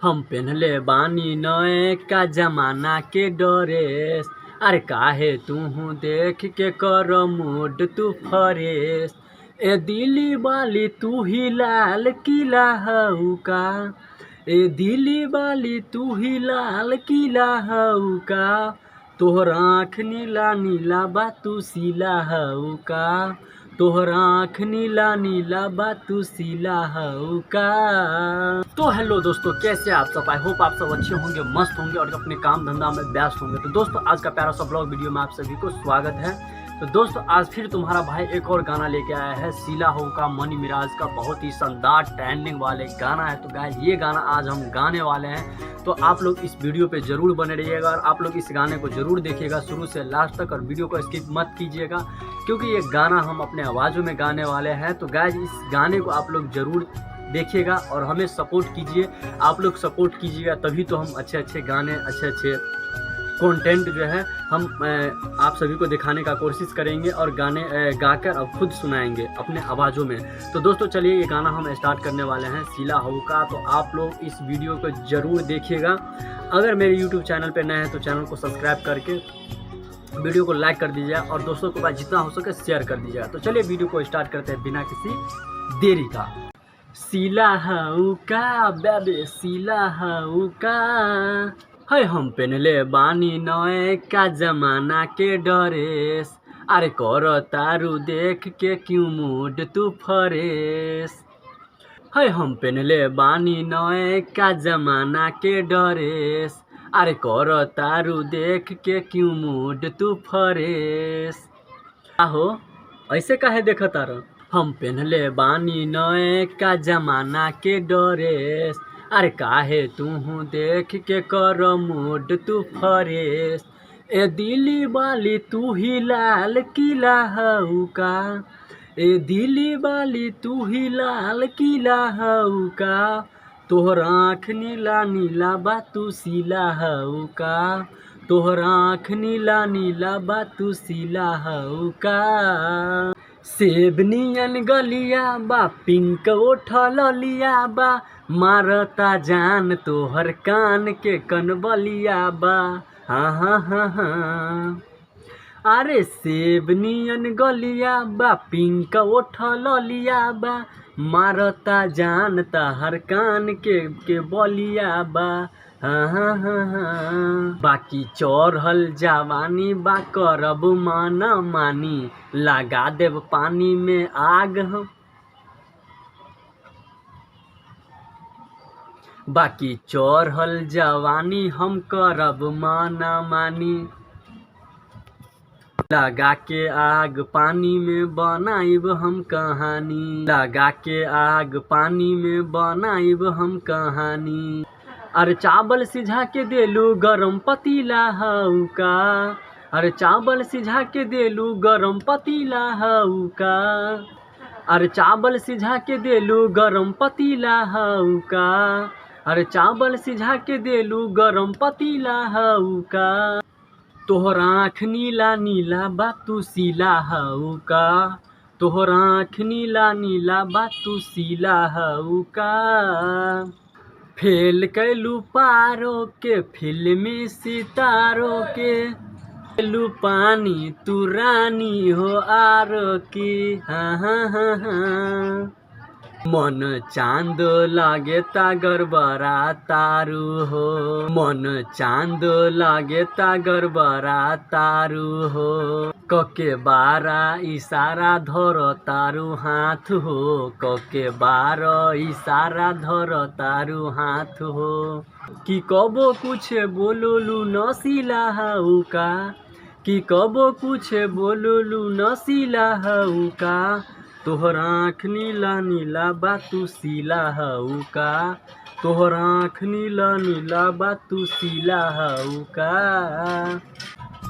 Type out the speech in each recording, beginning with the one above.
हम पेन्हले बानी नए का जमाना के ड्रेस। अरे काहे तू देख के कर मूड तू फरेस। ए दिली वाली तू ही लाल किला हऊ का। ए दिली वाली तू ही लाल किला हऊ का। तोहर आँख नीला नीला बा तू सीला हऊ का। तोहर आँख नीला नीला बा तू सीला हऊ का। तो हेलो दोस्तों, कैसे आप सब? आई होप आप सब अच्छे होंगे, मस्त होंगे और अपने काम धंधा में व्यस्त होंगे। तो दोस्तों, आज का प्यारा सा ब्लॉग वीडियो में आप सभी को स्वागत है। तो दोस्तों, आज फिर तुम्हारा भाई एक और गाना लेके आया है, सीला हो का, मनी मिराज का। बहुत ही शानदार ट्रेंडिंग वाले गाना है। तो गाइस, ये गाना आज हम गाने वाले हैं। तो आप लोग इस वीडियो पे जरूर बने रहिएगा और आप लोग इस गाने को जरूर देखिएगा शुरू से लास्ट तक, और वीडियो को स्किप मत कीजिएगा क्योंकि ये गाना हम अपने आवाज़ों में गाने वाले हैं। तो गाइस, इस गाने को आप लोग जरूर देखिएगा और हमें सपोर्ट कीजिए। आप लोग सपोर्ट कीजिएगा तभी तो हम अच्छे गाने, अच्छे कंटेंट जो है हम आप सभी को दिखाने का कोशिश करेंगे और गाने गाकर अब खुद सुनाएंगे अपने आवाज़ों में। तो दोस्तों, चलिए ये गाना हम स्टार्ट करने वाले हैं, सीला हो का। तो आप लोग इस वीडियो को ज़रूर देखिएगा। अगर मेरे यूट्यूब चैनल पर नए हैं तो चैनल को सब्सक्राइब करके वीडियो को लाइक कर दीजिएगा और दोस्तों के पास जितना हो सके शेयर कर दीजिएगा। तो चलिए वीडियो को स्टार्ट करते हैं बिना किसी देरी का। सीला हऊ का बेबे, सीला हऊ का। है हम पेनले बानी नए का जमाना के ड्रेस। अरे कर तारू देख के क्यों मूड तू फरेस। है हम पेनले बानी नए का जमाना के ड्रेस। अरे कर तारू देख के क्यों मूड तू फरेस। आहो ऐसे काहे देख तार? हम पेन्हले बानी नए का जमाना के ड्रेस। अरे काहे तू देख के कर मूड तू फरेस। ए दिली वाली तू ही लाल किला हऊ का। ए दिली वाली तू ही लाल किला हऊ का। तोहर आँख नीला नीला बा तू सीला हऊ का। तोहर आँख नीला नीला बा तू सीला हऊ का। सेब नियन गलिया बा, पिंक ओठल लिया बा। मारता जान तोहर कान के कनबलिया बा। हाँ हाँ हाँ हाँ। अरे सेब नियन गलिया बा, पिंक ओठल लिया बा। मारता जान तहर कान के बलिया बा। हाँ हाँ हाँ हाँ। बाकी चढ़ल जवानी बा, करब माना मानी। लगा देव पानी में आग हम। बाकी चढ़ल जवानी हम करब माना मानी। लगा के आग पानी में बनाइब हम कहानी। लगा के आग पानी में बनाइब हम कहानी। अरे चावल सिझा के देलू गरम पतीला हऊ का। अरे चावल सिझा के देलू गरम पतीला हऊ का। अरे चावल सिझा के देलू गरम पतीला हऊ का। अरे चावल सिझा के देलू गरम पतीला हऊ का। तोहर आँख नीला नीला बा तू सीला हऊ का। तोहर आँख नीला नीला बा तू सीला हऊ का। फेल कैलू पारो के फिल्मी सितारों के। लू पानी तू रानी हो आरो की। हाँ हाँ हाँ हाँ। मन चांद लागे तागर बरा तारू हो। मन चांद लागे तागर बरा तारू हो। कके बारा इशारा धर तारू हाथ हो। कके बारा इशारा धर तारू हाथ हो। कि कबो कुछ बोलोलू नसीला हऊ का। कि कबो कुछ बोलोलू नसीला हऊ का। तोहर आँख नीला नीला बा तू सीला हऊ का। तोहर आँख नीला नीला बा तू सीला हऊ का।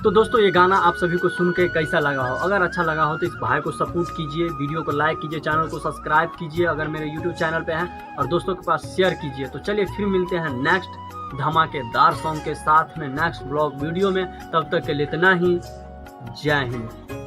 तो दोस्तों, ये गाना आप सभी को सुन के कैसा लगा हो? अगर अच्छा लगा हो तो इस भाई को सपोर्ट कीजिए, वीडियो को लाइक कीजिए, चैनल को सब्सक्राइब कीजिए अगर मेरे यूट्यूब चैनल पे हैं, और दोस्तों के पास शेयर कीजिए। तो चलिए फिर मिलते हैं नेक्स्ट धमाकेदार सॉन्ग के साथ में नेक्स्ट ब्लॉग वीडियो में। तब तक के लिए इतना ही। जय हिंद।